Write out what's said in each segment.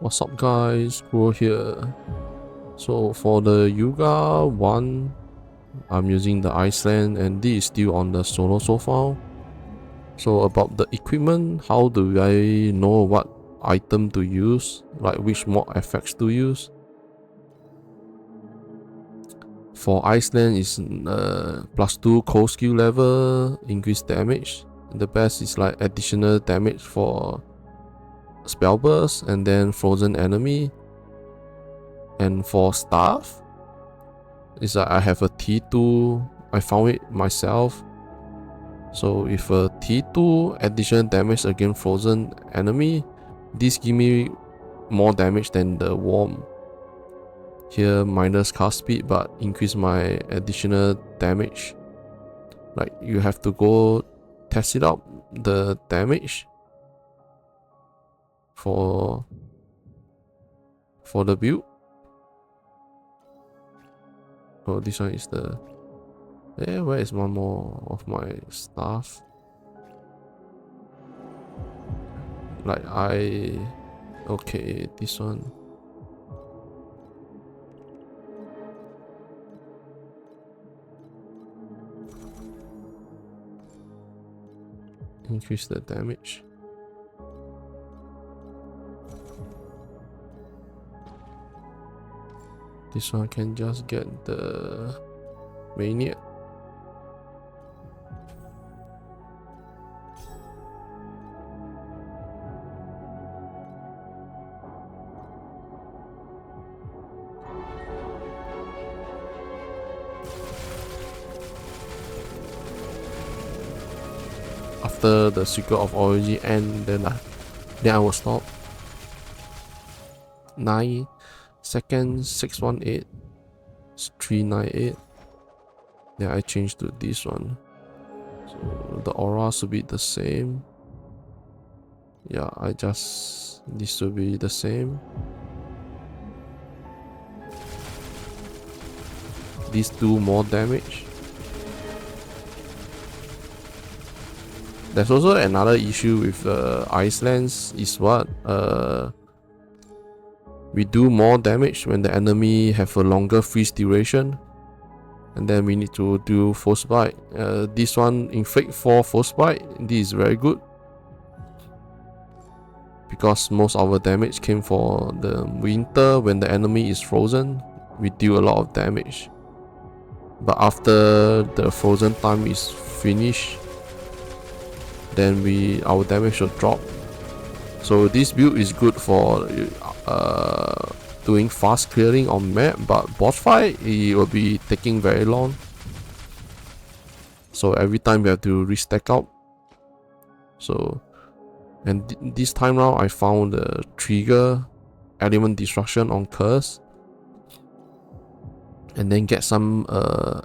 What's up guys, Kuro here. So for the Youga1, I'm using the Iceland and this is still on the solo so far. So about the equipment, how do I know what item to use, like which Mod Affix to use? For Iceland is +2 cold skill level, increased damage. The best is like additional damage for spell burst and then frozen enemy. And for staff, is that I have a T2, I found it myself. So if a T2 additional damage against frozen enemy, this give me more damage than the worm. Here minus cast speed but increase my additional damage. Like you have to go test it out, the damage for the build. Oh, this one is the where is one more of my stuff? Like okay, this one. Increase the damage. This one can just get the Maniac. After the Secret of Origin end, then I will stop. 9 seconds, 618, 398. Then I change to this one. So the aura should be the same. Yeah, this should be the same. These do more damage. There's also another issue with Icelands is what we do more damage when the enemy have a longer freeze duration, and then we need to do frostbite. This one inflict 4 frostbite. This is very good because most of our damage came for the winter. When the enemy is frozen, we deal a lot of damage, but after the frozen time is finished, then our damage will drop. So this build is good for doing fast clearing on map, but boss fight it will be taking very long. So every time we have to restack up. So and this time round I found the trigger element destruction on curse, and then get some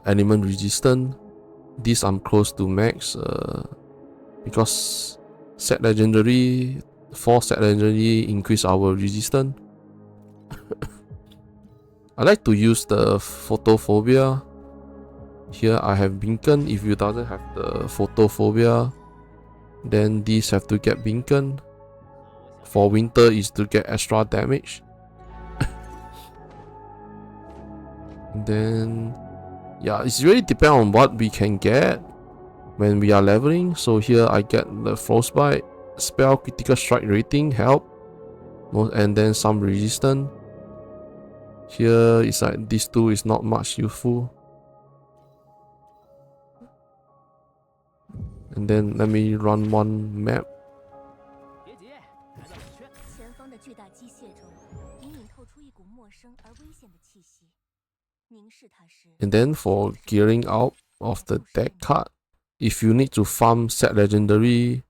element resistance. This I'm close to max because set legendary 4 set legendary increase our resistance. I like to use the photophobia. Here I have beacon. If you doesn't have the photophobia, then these have to get beacon. For winter is to get extra damage. Then yeah, it's really depend on what we can get when we are leveling. So here I get the frostbite, spell critical strike rating help, and then some resistance. Here is like these two is not much useful. And then let me run one map. And then for gearing out of the deck card, if you need to farm set legendary,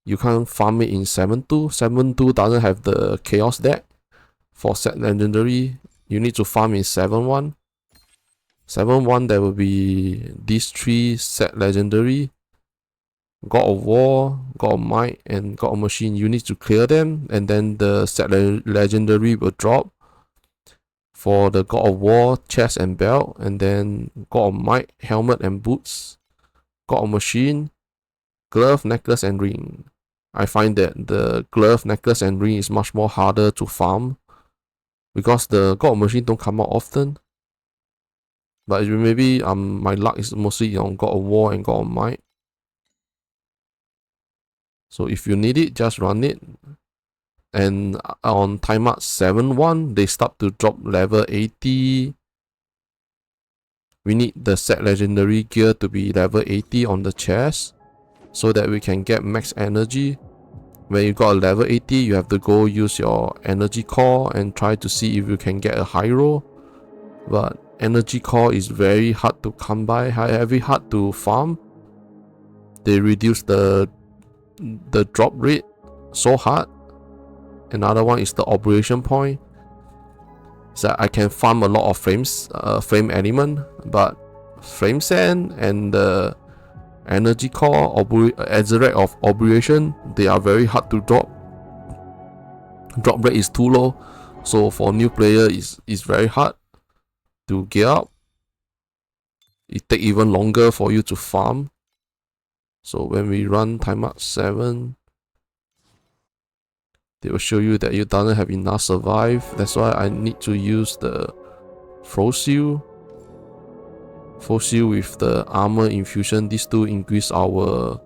you can't farm it in 7-2. 7-2 doesn't have the chaos deck. For set legendary, you need to farm in 7-1. 7-1 there will be these 3 set legendary: God of War, God of Might, and God of Machine. You need to clear them, and then the set legendary will drop. For the God of War, chest and belt, and then God of Might, helmet and boots. God of Machine, glove, necklace, and ring. I find that the glove, necklace, and ring is much more harder to farm because the God machine don't come out often. But maybe my luck is mostly on God of War and God of Might. So if you need it, just run it. And on time out 7-1, they start to drop level 80. We need the set legendary gear to be level 80 on the chest so that we can get max energy. When you got a level 80, you have to go use your energy core and try to see if you can get a high roll. But energy core is very hard to come by, very hard to farm. They reduce the drop rate so hard. Another one is the operation point. So I can farm a lot of flame element, but flame sand and the energy core, Azerite of operation, they are very hard to drop. Drop rate is too low, so for new player is very hard to gear up. It take even longer for you to farm. So when we run timeout 7, they will show you that you don't have enough survive. That's why I need to use the Frosil. Frosil with the armor infusion. These two increase our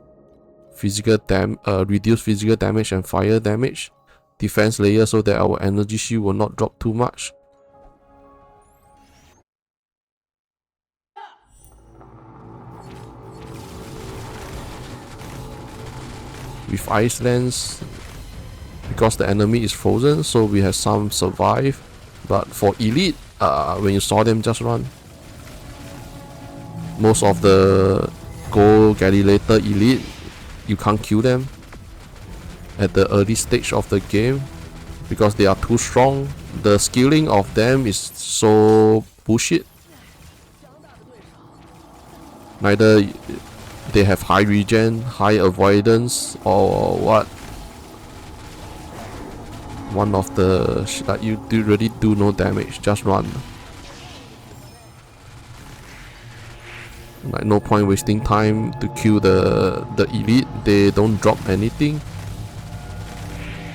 reduce physical damage and fire damage. Defense layer so that our energy shield will not drop too much. With Ice Lance, because the enemy is frozen, so we have some survive. But for elite, when you saw them, just run. Most of the gold gladiator elite, you can't kill them at the early stage of the game because they are too strong. The skilling of them is so bullshit. Neither they have high regen, high avoidance, or what. One of the that you really do no damage, just run. Like no point wasting time to kill the elite. They don't drop anything,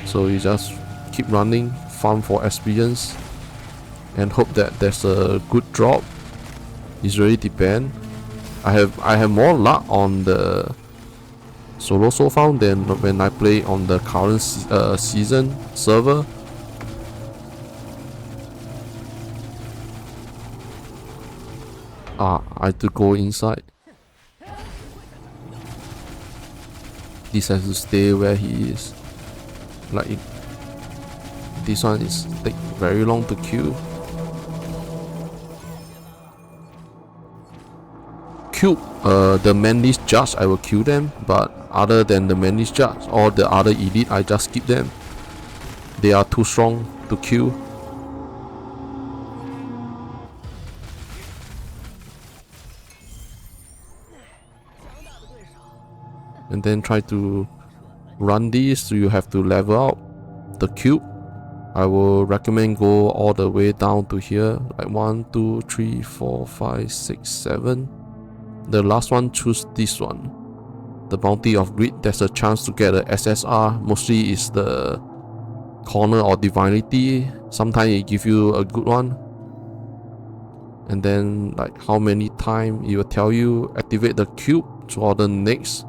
so you just keep running, farm for experience, and hope that there's a good drop. It really depends. I have more luck on the solo so far than when I play on the current season server. I have to go inside. This has to stay where he is. Like this one is take very long to kill. The manly judge, I will kill them, but other than the manly judge or the other elite, I just skip them. They are too strong to kill. And then try to run these, so you have to level out the cube. I will recommend go all the way down to here, like 1, 2, 3, 4, 5, 6, 7. The last one, choose this one, the Bounty of Greed. There's a chance to get a SSR. Mostly is the corner or divinity. Sometimes it give you a good one, and then like how many times it will tell you activate the cube for the next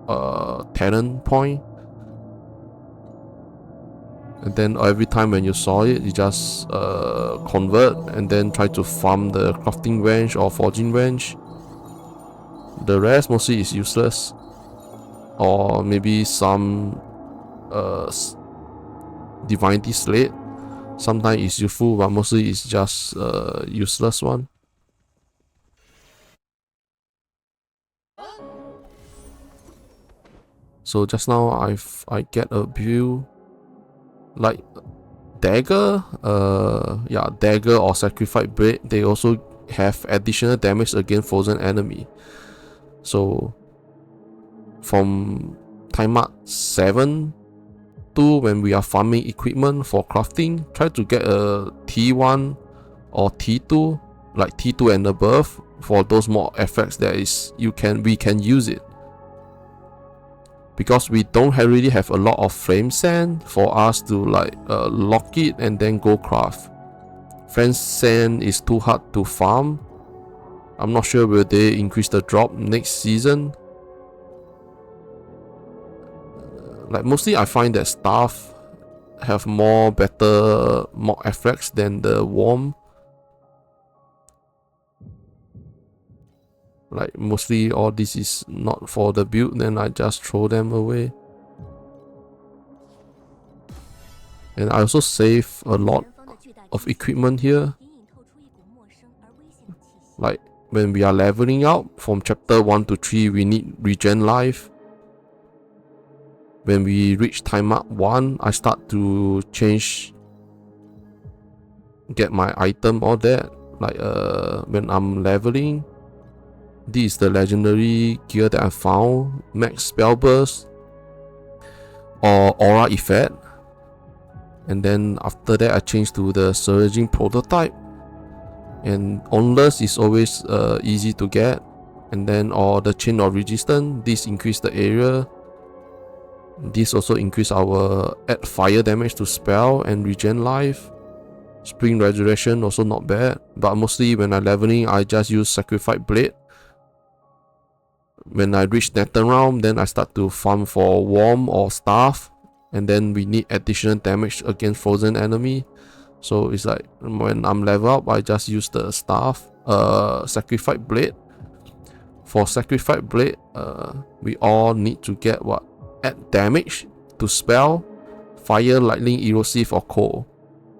talent point. And then every time when you saw it, you just convert and then try to farm the crafting wrench or forging wrench. The rest mostly is useless, or maybe some divinity slate. Sometimes it's useful, but mostly it's just useless one. So just now I get a view like dagger, dagger or sacrifice blade. They also have additional damage against frozen enemy. So from timeout 7 to when we are farming equipment for crafting, try to get a T1 or T2, like T2 and above, for those more effects that is we can use it. because we don't really have a lot of flame sand for us to like lock it and then go craft. Flame sand is too hard to farm. I'm not sure will they increase the drop next season. Like mostly I find that staff have more better Mod Affix than the worm. Like mostly all this is not for the build, then I just throw them away. And I also save a lot of equipment here. Like when we are leveling up from chapter 1 to 3, we need regen life. When we reach time up 1, I start to get my item, all that. Like when I'm leveling, this is the legendary gear that I found: max spell burst or aura effect. And then after that I changed to the surging prototype, and onless is always easy to get. And then or the chain of resistance, this increase the area. This also increase our add fire damage to spell and regen life. Spring resurrection also not bad, but mostly when I'm leveling I just use sacrifice blade. When I reach Neatherrealm, then I start to farm for worm or staff, and then we need additional damage against frozen enemy. So it's like when I'm level up, I just use the staff, sacrifice blade. For sacrifice blade, we all need to get what? Add damage to spell, fire, lightning, erosive, or cold.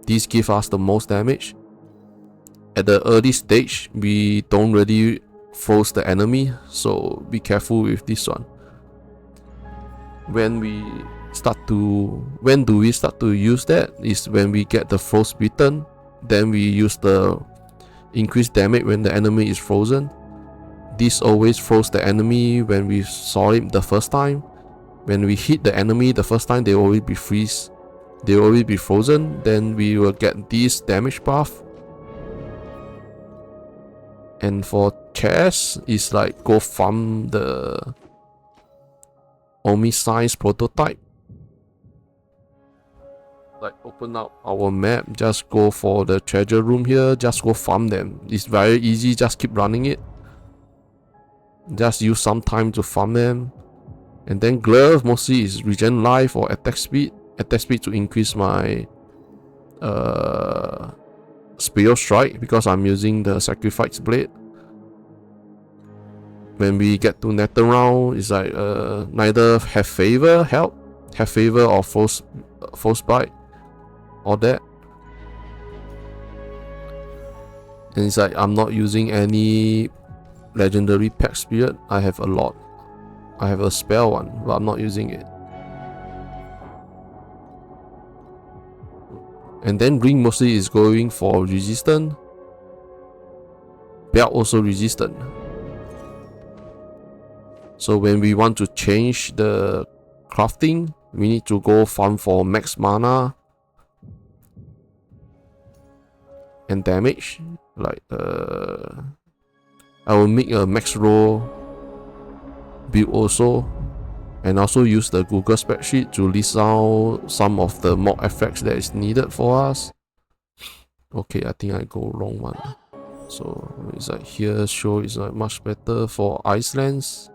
These give us the most damage. At the early stage, we don't really froze the enemy, so be careful with this one. When do we start to use that is when we get the frostbitten. Then we use the increased damage when the enemy is frozen. This always froze the enemy when we saw him the first time. When we hit the enemy the first time, they always be freeze. They will always be frozen. Then we will get this damage buff. And for chest, it's like go farm the Omniscience prototype. Like open up our map, just go for the treasure room here, just go farm them. It's very easy, just keep running it. Just use some time to farm them. And then glove mostly is regen life or attack speed. Attack speed to increase my spear strike because I'm using the sacrifice blade. When we get to Neatherrealm, it's like neither have favor or frostbite, all that. And it's like I'm not using any legendary pack spirit. I have a lot. I have a spell one, but I'm not using it. And then ring mostly is going for resistant. Belt also resistant. So when we want to change the crafting, we need to go farm for max mana and damage. Like I will make a max roll build also, and also use the Google spreadsheet to list out some of the Mod Affix that is needed for us. Okay, I think I go wrong one. So it's like here show is like much better for Icelands.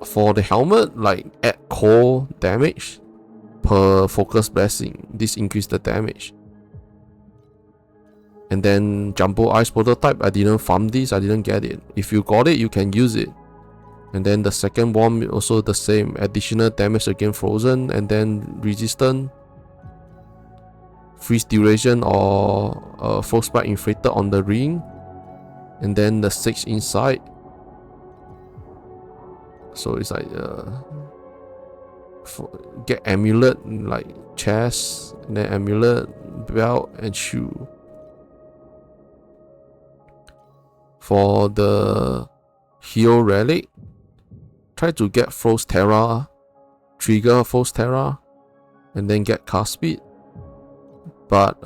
For the helmet, like add core damage per focus blessing. This increase the damage. And then Jumbo Ice prototype, I didn't farm this, I didn't get it. If you got it, you can use it. And then the second one also the same, additional damage against frozen, and then resistant, freeze duration or frostbite inflicted on the ring. And then the 6 inside. So it's like get amulet like chest, and then amulet, belt, and shoe. For the hero relic, try to get Frost Terra, trigger Frost Terra, and then get cast speed. But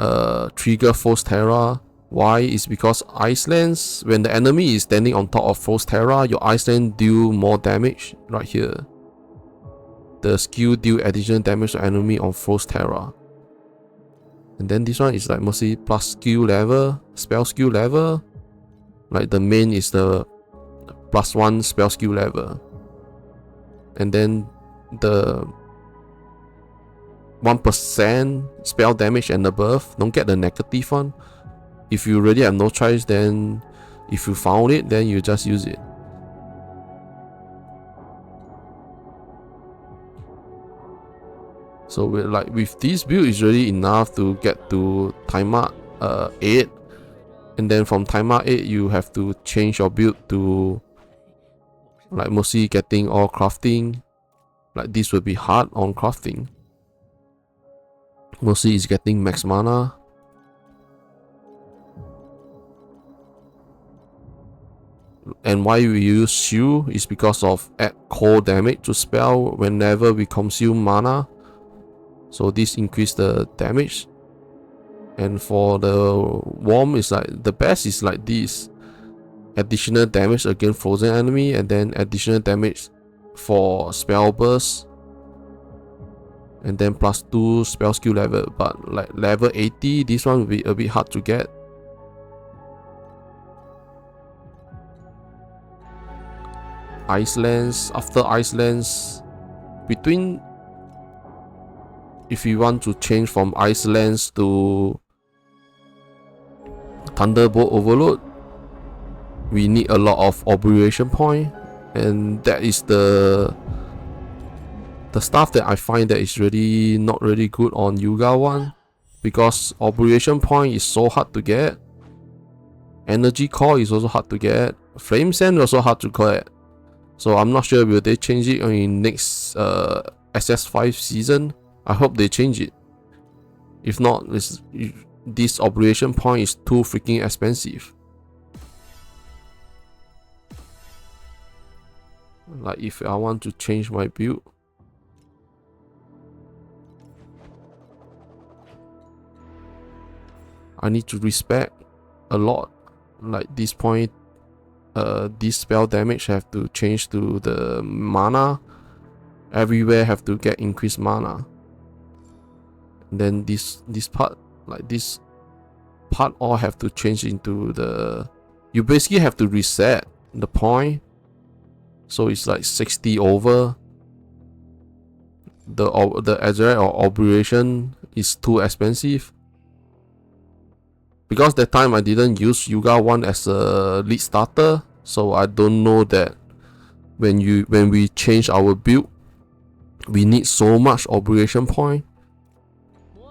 trigger Frost Terra Why? Is because Ice Lance, when the enemy is standing on top of Frost Terra, your Ice Lance deal more damage right here. The skill deal additional damage to enemy on Frost Terra. And then this one is like mostly plus skill level, spell skill level. Like the main is the +1 spell skill level. And then the 1% spell damage and above, don't get the negative one. If you really have no choice, then if you found it, then you just use it. So with this build is really enough to get to timer 8, and then from timer 8 you have to change your build to like mostly getting all crafting. Like this will be hard on crafting. Mostly is getting max mana. And why we use shield is because of add cold damage to spell whenever we consume mana. So this increase the damage. And for the warm is like the best is like this. Additional damage against frozen enemy, and then additional damage for spell burst. And then +2 spell skill level. But like level 80, this one will be a bit hard to get. Ice Lance, after Ice Lance, between, if you want to change from Ice Lance to Thunderbolt Overload, we need a lot of Obliteration point, and that is the stuff that I find that is really not really good on Youga1, because Obliteration point is so hard to get. Energy Core is also hard to get. Flame Sand is also hard to get. So I'm not sure will they change it in next SS5 season. I hope they change it. If not, this Obliteration point is too freaking expensive. Like if I want to change my build, I need to respec a lot. Like this point, this spell damage have to change to the mana. Everywhere have to get increased mana. And then this part, like this part, all have to change into the. You basically have to reset the point. So it's like 60 over. The Azure or Obliteration is too expensive. Because that time I didn't use Youga1 as a lead starter, so I don't know that when we change our build, we need so much Obliteration point.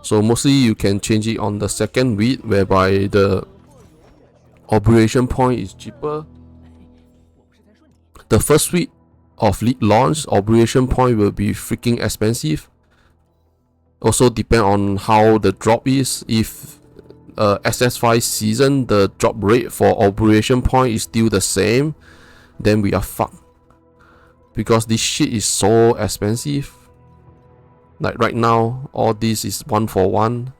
So mostly you can change it on the second week, whereby the Obliteration point is cheaper. The first week of lead launch, Obliteration point will be freaking expensive. Also depend on how the drop is. If SS5 season the drop rate for Obliteration point is still the same, then we are fucked, because this shit is so expensive. Like right now, all this is 1-for-1.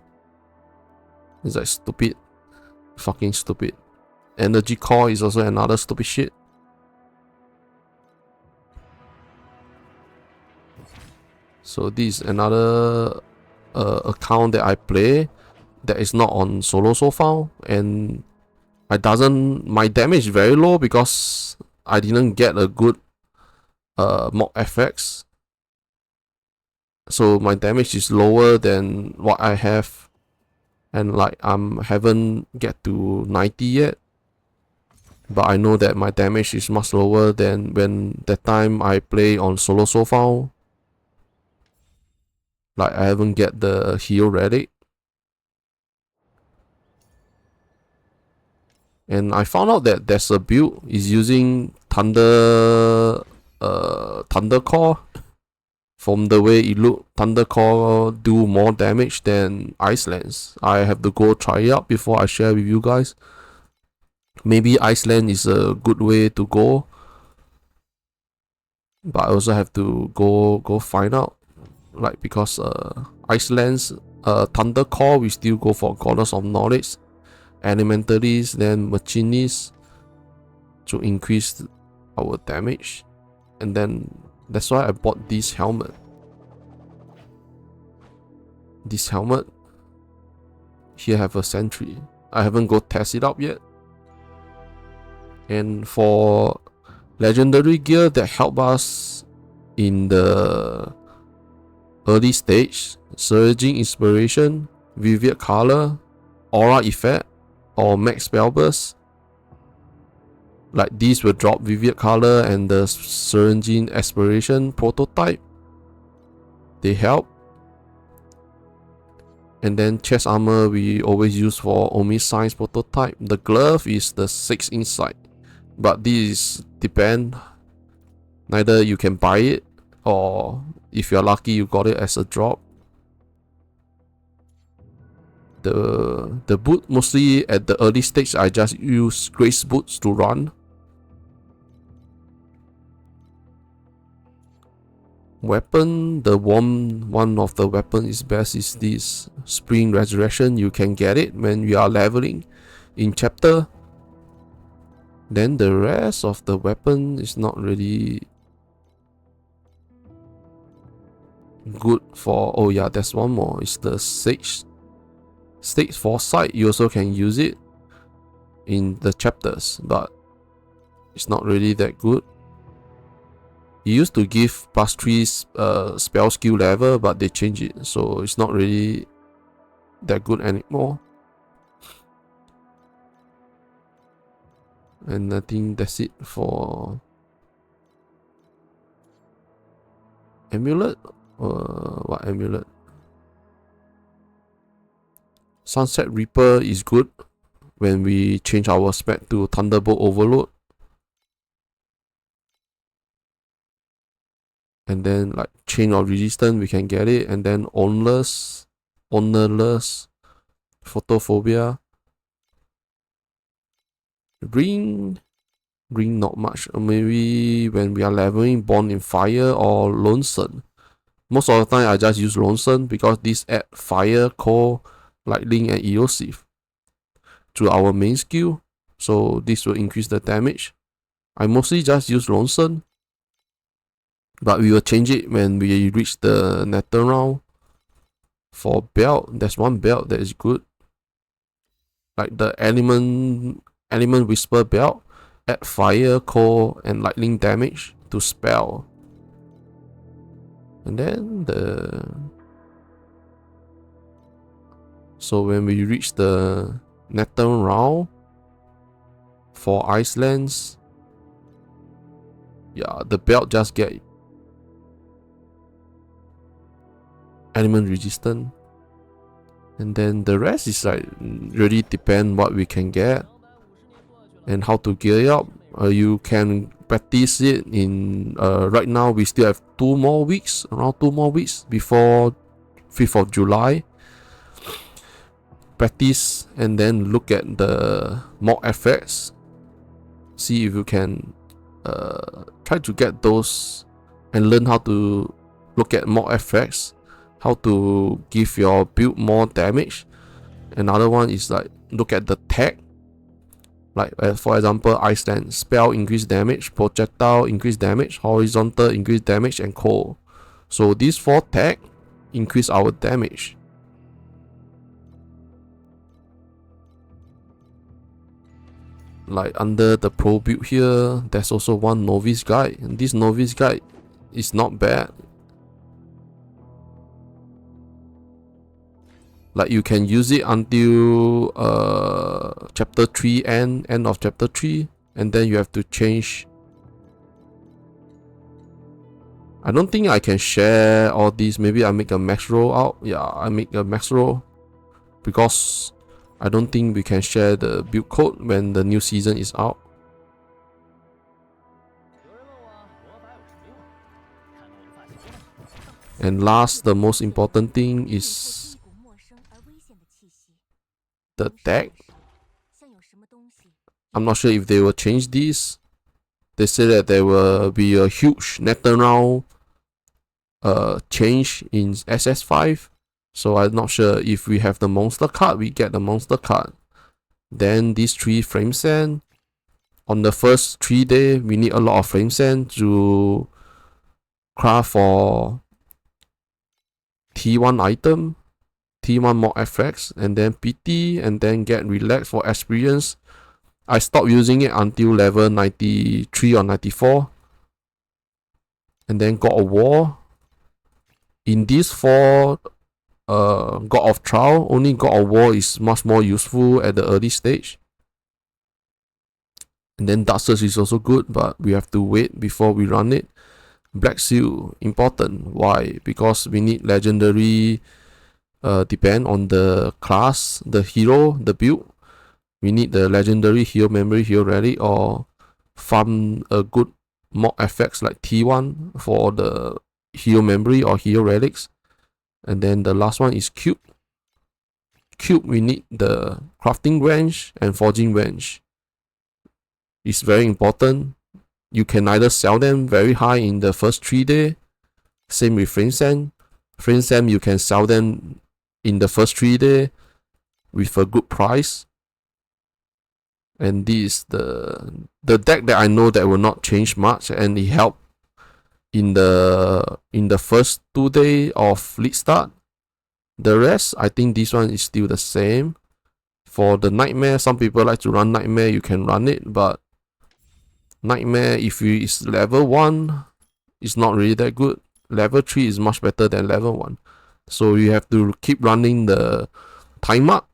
It's like stupid, fucking stupid. Energy Core is also another stupid shit. So this is another account that I play that is not on solo so far, and my damage is very low because I didn't get a good Mod Affix. So my damage is lower than what I have, and like haven't get to 90 yet. But I know that my damage is much lower than when that time I play on solo so far. Like I haven't get the heal relic. And I found out that there's a build is using Thunder Core. From the way it look, Thunder Core do more damage than Ice Lance. I have to go try it out before I share with you guys. Maybe Ice Lance is a good way to go, but I also have to go find out. Like because Ice Lance, Thunder Core, we still go for Goddess of Knowledge. elementaries, then machinists to increase our damage. And then that's why I bought this helmet. This helmet here have a sentry. I haven't go test it out yet. And for legendary gear that help us in the early stage, surging inspiration, vivid color, aura effect, or max spell burst. Like these will drop vivid color and the surging aspiration prototype. They help. And then chest armor we always use for Omniscience prototype. The glove is the 6 inside. But this depend. Neither you can buy it, or if you're lucky you got it as a drop. The boot, mostly at the early stage I just use grace boots to run. Weapon, the one of the weapon is best is this Spring Resurrection. You can get it when we are leveling in chapter. Then the rest of the weapon is not really good for. Oh yeah, there's one more. It's the Sage Foresight. You also can use it in the chapters, but it's not really that good. It used to give +3 spell skill level, but they changed it, so it's not really that good anymore. And I think that's it for amulet. What amulet? Sunset Reaper is good when we change our spec to Thunderbolt Overload. And then like Chain of Resistance we can get it, and then Ownerless, Photophobia. Ring not much. Maybe when we are leveling Born in Fire or Lonesome. Most of the time I just use Lonesome because this add Fire, Cold, Lightning and Elusive to our main skill, so this will increase the damage. I mostly just use Lonesome, but we will change it when we reach the Neatherrealm. For belt, there's one belt that is good, like the Element Whisper belt, add Fire, Cold and Lightning damage to spell. And then so when we reach the Neatherrealm for Icelands, yeah, the belt just get element resistant, and then the rest is like really depend what we can get and how to gear up. You can practice it in right now we still have around 2 more weeks before 5th of July. Practice and then look at the Mod Affix, see if you can try to get those and learn how to look at Mod Affix, how to give your build more damage. Another one is like look at the tag, like for example Iceland spell increase damage, projectile increase damage, horizontal increase damage and cold. So these 4 tag increase our damage. Like under the pro build here, there's also one novice guide, and this novice guide is not bad. Like you can use it until chapter 3 end of chapter 3, and then you have to change. I don't think I can share all these. Maybe I make a max roll out. Yeah, I make a max roll because I don't think we can share the build code when the new season is out. And last, the most important thing is the tag. I'm not sure if they will change this. They say that there will be a huge Neatherrealm change in SS5. So I'm not sure if we have the monster card, we get the monster card. Then these 3 frame sand. On the first 3 days, we need a lot of frame sand to craft for T1 item, T1 Mod Affix, and then PT, and then get relaxed for experience. I stopped using it until level 93 or 94. And then God of War. In these 4 God of Trial, only God of War is much more useful at the early stage. And then Dark Souls is also good, but we have to wait before we run it. Black Seal, important. Why? Because we need legendary, depend on the class, the hero, the build. We need the legendary hero memory, hero relic, or farm a good Mod Affix like T1 for the hero memory or hero relics. And then the last one is Cube. Cube, we need the crafting wrench and forging wrench. It's very important. You can either sell them very high in the first 3 days. Same with frame sand. Frame sand, you can sell them in the first 3 days with a good price. And this is the deck that I know that will not change much, and it helped in the first 2 days of league start. The rest, I think this one is still the same. For the Nightmare, some people like to run Nightmare, you can run it, but Nightmare, if you is level 1, it's not really that good. Level 3 is much better than level 1. So you have to keep running the time up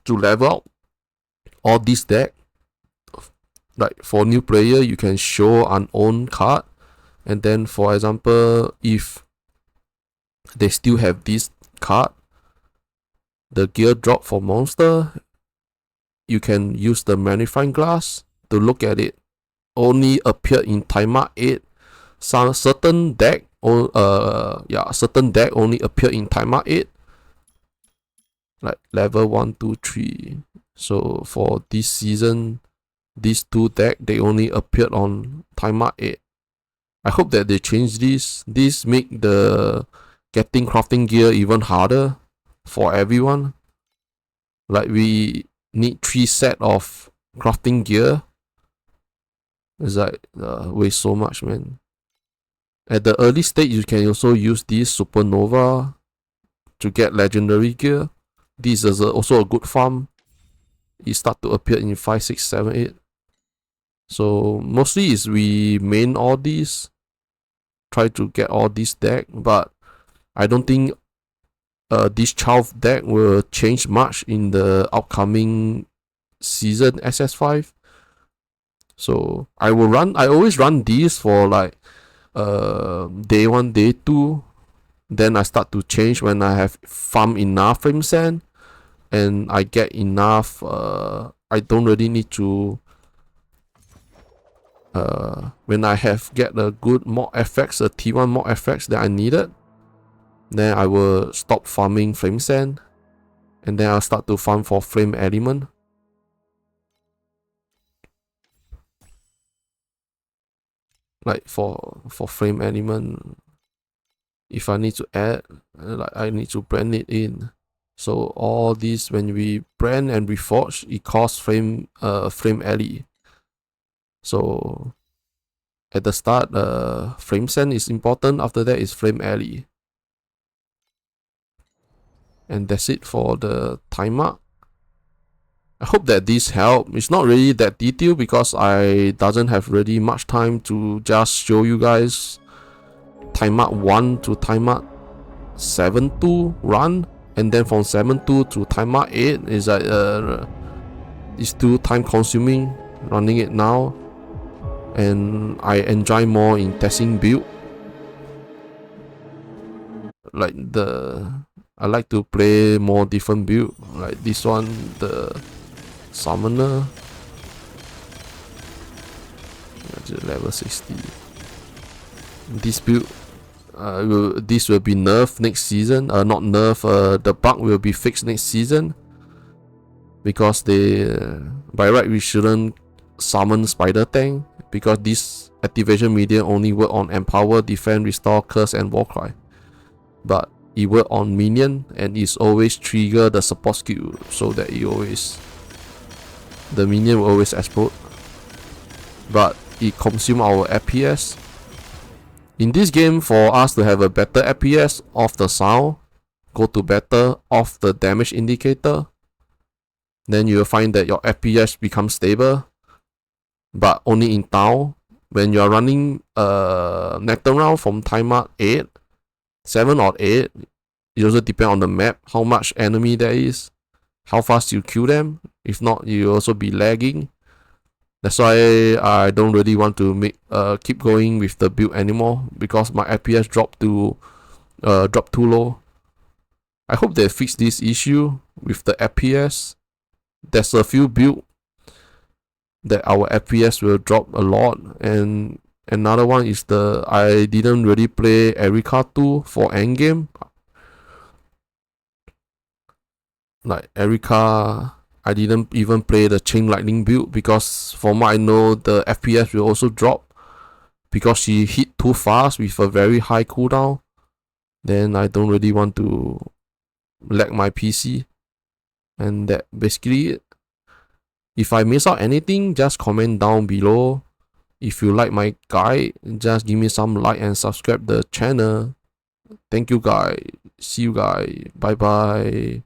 to level up all this deck. Like for new player, you can show unowned card. And then for example, if they still have this card, the gear drop for monster, you can use the magnifying glass to look at it. Only appear in timer 8. Some certain deck certain deck only appear in timer 8. Like level 1, 2, 3. So for this season, these 2 deck they only appeared on timer 8. I hope that they change this. This make the getting crafting gear even harder for everyone. Like we need 3 set of crafting gear. It's like waste so much, man. At the early stage, you can also use this supernova to get legendary gear. This is also a good farm. It start to appear in 5, 6, 7, 8. So mostly is we main all these, try to get all this deck, but I don't think this child deck will change much in the upcoming season SS5. So I always run these for like day 1, day 2. Then I start to change when I have farm enough frame sand and I get enough. I don't really need to. When I get a good Mod Affix, a T1 Mod Affix that I needed, then I will stop farming frame sand, and then I'll start to farm for frame element. Like for frame element, if I need to add, like I need to brand it in. So all this, when we brand and reforge, it costs frame ele. So at the start, frame sand is important. After that is frame ele. And that's it for the timer. I hope that this helped. It's not really that detailed because I doesn't have really much time to just show you guys timer 1 to timer 7.2 run, and then from 7.2 to timer 8 is like it's too time consuming running it now, and I enjoy more in testing build. Like I like to play more different build, like this one, the Summoner, level 60. This build, this will be nerfed next season. Not nerf, the bug will be fixed next season, because they by right we shouldn't summon Spider Tank, because this activation media only work on Empower, Defend, Restore, Curse, and Warcry. But it work on minion, and it's always trigger the support skill, so that it always the minion will always explode, but it consumes our FPS. In this game, for us to have a better FPS, off the sound, go to better, off the damage indicator, then you will find that your FPS becomes stable, but only in town. When you are running Neatherrealm from timer 8, 7 or 8, it also depends on the map, how much enemy there is, how fast you kill them. If not, you also be lagging. That's why I don't really want to keep going with the build anymore, because my FPS drop too low. I hope they fix this issue with the FPS. There's a few builds that our FPS will drop a lot, and another one is I didn't really play Erika 2 for endgame. Like Erika, I didn't even play the Chain Lightning build, because from what I know, the FPS will also drop because she hit too fast with a very high cooldown. Then I don't really want to lag my PC, and that basically it. If I miss out anything, just comment down below. If you like my guide, just give me some like and subscribe the channel. Thank you guys. See you guys. Bye bye.